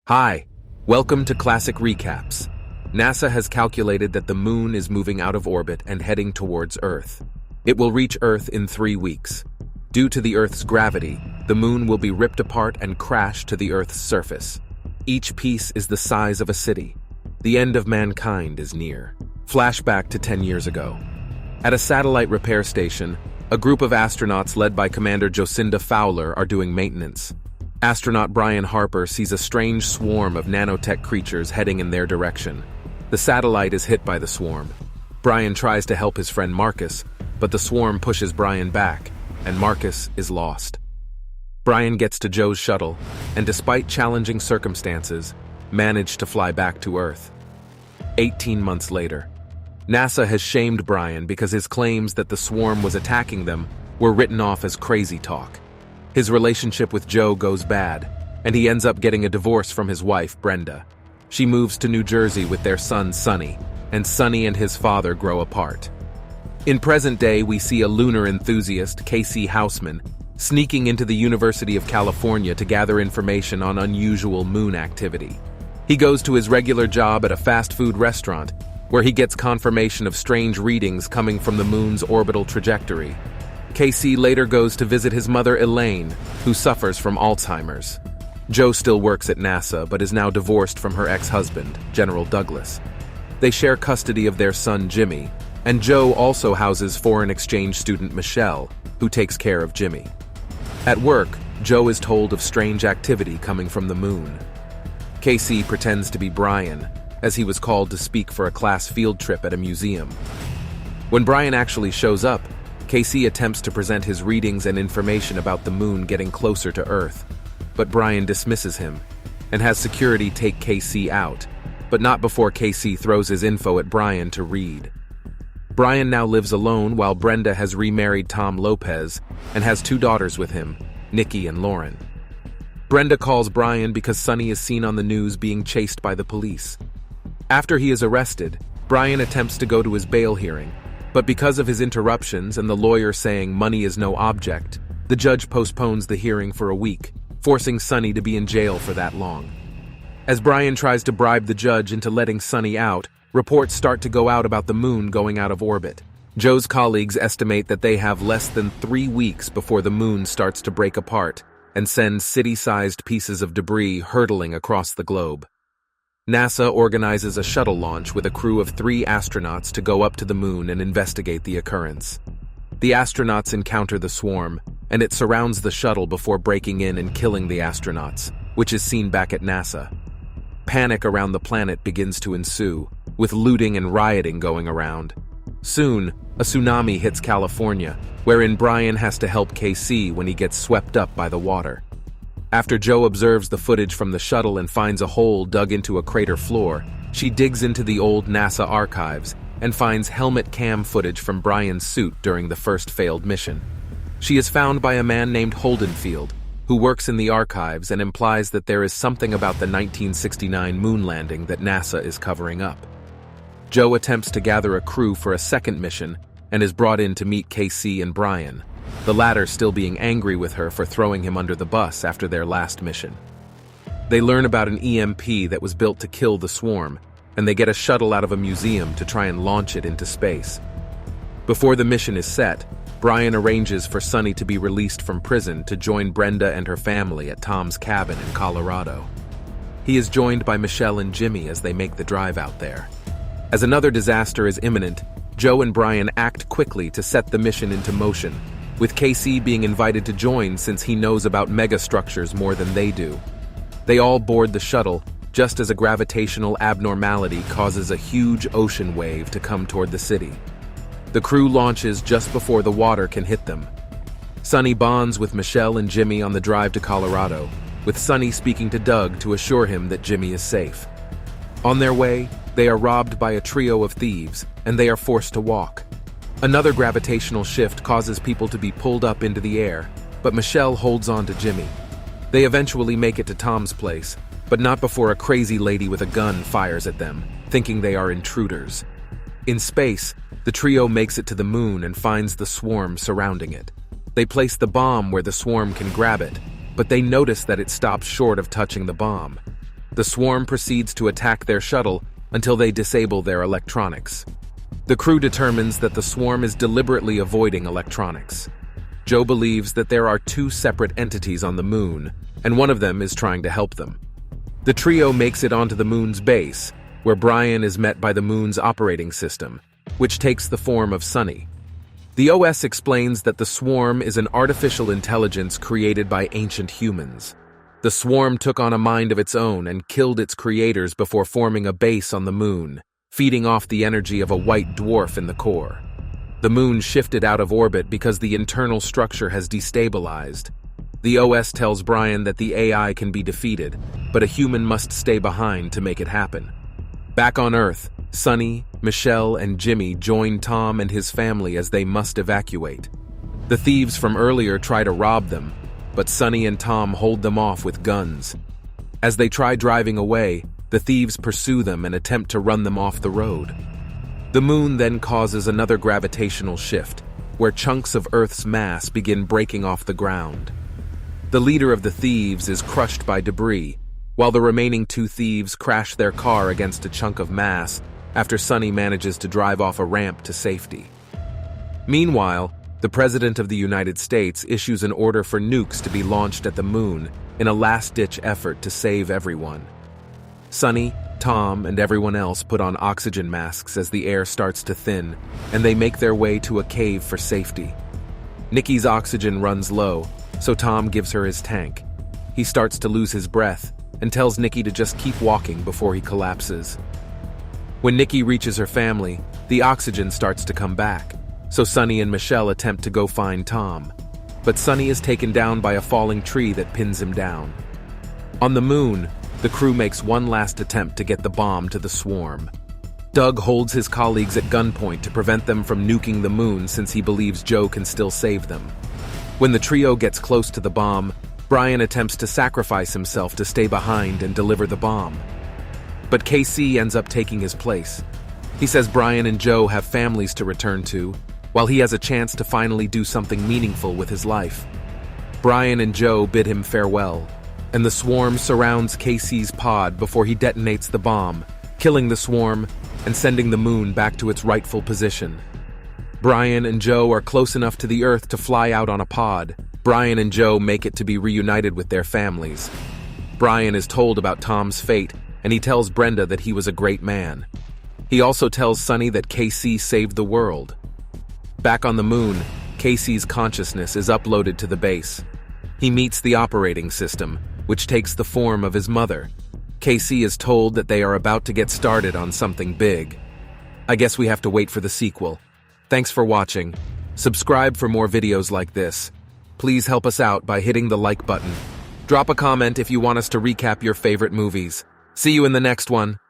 Hi, welcome to Classic Recaps. NASA has calculated that the Moon is moving out of orbit and heading towards Earth. It will reach Earth in 3 weeks. Due to the Earth's gravity, the Moon will be ripped apart and crash to the Earth's surface. Each piece is the size of a city. The end of mankind is near. Flashback to 10 years ago. At a satellite repair station, a group of astronauts led by Commander Jocinda Fowler are doing maintenance. Astronaut Brian Harper sees a strange swarm of nanotech creatures heading in their direction. The satellite is hit by the swarm. Brian tries to help his friend Marcus, but the swarm pushes Brian back, and Marcus is lost. Brian gets to Joe's shuttle, and despite challenging circumstances, managed to fly back to Earth. 18 months later, NASA has shamed Brian because his claims that the swarm was attacking them were written off as crazy talk. His relationship with Joe goes bad, and he ends up getting a divorce from his wife, Brenda. She moves to New Jersey with their son, Sonny, and Sonny and his father grow apart. In present day, we see a lunar enthusiast, Casey Houseman, sneaking into the University of California to gather information on unusual moon activity. He goes to his regular job at a fast food restaurant, where he gets confirmation of strange readings coming from the moon's orbital trajectory. Casey later goes to visit his mother Elaine, who suffers from Alzheimer's. Joe still works at NASA, but is now divorced from her ex-husband, General Douglas. They share custody of their son Jimmy, and Joe also houses foreign exchange student Michelle, who takes care of Jimmy. At work, Joe is told of strange activity coming from the moon. Casey pretends to be Brian, as he was called to speak for a class field trip at a museum. When Brian actually shows up, Casey attempts to present his readings and information about the moon getting closer to Earth, but Brian dismisses him and has security take Casey out, but not before Casey throws his info at Brian to read. Brian now lives alone while Brenda has remarried Tom Lopez and has 2 daughters with him, Nikki and Lauren. Brenda calls Brian because Sonny is seen on the news being chased by the police. After he is arrested, Brian attempts to go to his bail hearing, but because of his interruptions and the lawyer saying money is no object, the judge postpones the hearing for a week, forcing Sonny to be in jail for that long. As Brian tries to bribe the judge into letting Sonny out, reports start to go out about the moon going out of orbit. Joe's colleagues estimate that they have less than 3 weeks before the moon starts to break apart and send city-sized pieces of debris hurtling across the globe. NASA organizes a shuttle launch with a crew of 3 astronauts to go up to the moon and investigate the occurrence. The astronauts encounter the swarm, and it surrounds the shuttle before breaking in and killing the astronauts, which is seen back at NASA. Panic around the planet begins to ensue, with looting and rioting going around. Soon, a tsunami hits California, wherein Brian has to help KC when he gets swept up by the water. After Joe observes the footage from the shuttle and finds a hole dug into a crater floor, she digs into the old NASA archives and finds helmet cam footage from Brian's suit during the first failed mission. She is found by a man named Holdenfield, who works in the archives and implies that there is something about the 1969 moon landing that NASA is covering up. Joe attempts to gather a crew for a second mission and is brought in to meet KC and Brian, the latter still being angry with her for throwing him under the bus after their last mission. They learn about an EMP that was built to kill the swarm, and they get a shuttle out of a museum to try and launch it into space. Before the mission is set, Brian arranges for Sonny to be released from prison to join Brenda and her family at Tom's cabin in Colorado. He is joined by Michelle and Jimmy as they make the drive out there. As another disaster is imminent, Joe and Brian act quickly to set the mission into motion, with KC being invited to join since he knows about megastructures more than they do. They all board the shuttle, just as a gravitational abnormality causes a huge ocean wave to come toward the city. The crew launches just before the water can hit them. Sonny bonds with Michelle and Jimmy on the drive to Colorado, with Sonny speaking to Doug to assure him that Jimmy is safe. On their way, they are robbed by a trio of thieves, and they are forced to walk. Another gravitational shift causes people to be pulled up into the air, but Michelle holds on to Jimmy. They eventually make it to Tom's place, but not before a crazy lady with a gun fires at them, thinking they are intruders. In space, the trio makes it to the moon and finds the swarm surrounding it. They place the bomb where the swarm can grab it, but they notice that it stops short of touching the bomb. The swarm proceeds to attack their shuttle until they disable their electronics. The crew determines that the swarm is deliberately avoiding electronics. Joe believes that there are two separate entities on the moon, and one of them is trying to help them. The trio makes it onto the moon's base, where Brian is met by the moon's operating system, which takes the form of Sunny. The OS explains that the swarm is an artificial intelligence created by ancient humans. The swarm took on a mind of its own and killed its creators before forming a base on the moon, feeding off the energy of a white dwarf in the core. The moon shifted out of orbit because the internal structure has destabilized. The OS tells Brian that the AI can be defeated, but a human must stay behind to make it happen. Back on Earth, Sunny, Michelle, and Jimmy join Tom and his family as they must evacuate. The thieves from earlier try to rob them, but Sunny and Tom hold them off with guns. As they try driving away, the thieves pursue them and attempt to run them off the road. The moon then causes another gravitational shift, where chunks of Earth's mass begin breaking off the ground. The leader of the thieves is crushed by debris, while the remaining two thieves crash their car against a chunk of mass after Sunny manages to drive off a ramp to safety. Meanwhile, the President of the United States issues an order for nukes to be launched at the moon in a last-ditch effort to save everyone. Sunny, Tom, and everyone else put on oxygen masks as the air starts to thin, and they make their way to a cave for safety. Nikki's oxygen runs low, so Tom gives her his tank. He starts to lose his breath and tells Nikki to just keep walking before he collapses. When Nikki reaches her family, the oxygen starts to come back, so Sunny and Michelle attempt to go find Tom. But Sunny is taken down by a falling tree that pins him down. On the moon, the crew makes one last attempt to get the bomb to the swarm. Doug holds his colleagues at gunpoint to prevent them from nuking the moon since he believes Joe can still save them. When the trio gets close to the bomb, Brian attempts to sacrifice himself to stay behind and deliver the bomb. But KC ends up taking his place. He says Brian and Joe have families to return to, while he has a chance to finally do something meaningful with his life. Brian and Joe bid him farewell, and the swarm surrounds KC's pod before he detonates the bomb, killing the swarm and sending the moon back to its rightful position. Brian and Joe are close enough to the Earth to fly out on a pod. Brian and Joe make it to be reunited with their families. Brian is told about Tom's fate, and he tells Brenda that he was a great man. He also tells Sunny that KC saved the world. Back on the moon, KC's consciousness is uploaded to the base. He meets the operating system, which takes the form of his mother. KC is told that they are about to get started on something big. I guess we have to wait for the sequel. Thanks for watching. Subscribe for more videos like this. Please help us out by hitting the like button. Drop a comment if you want us to recap your favorite movies. See you in the next one.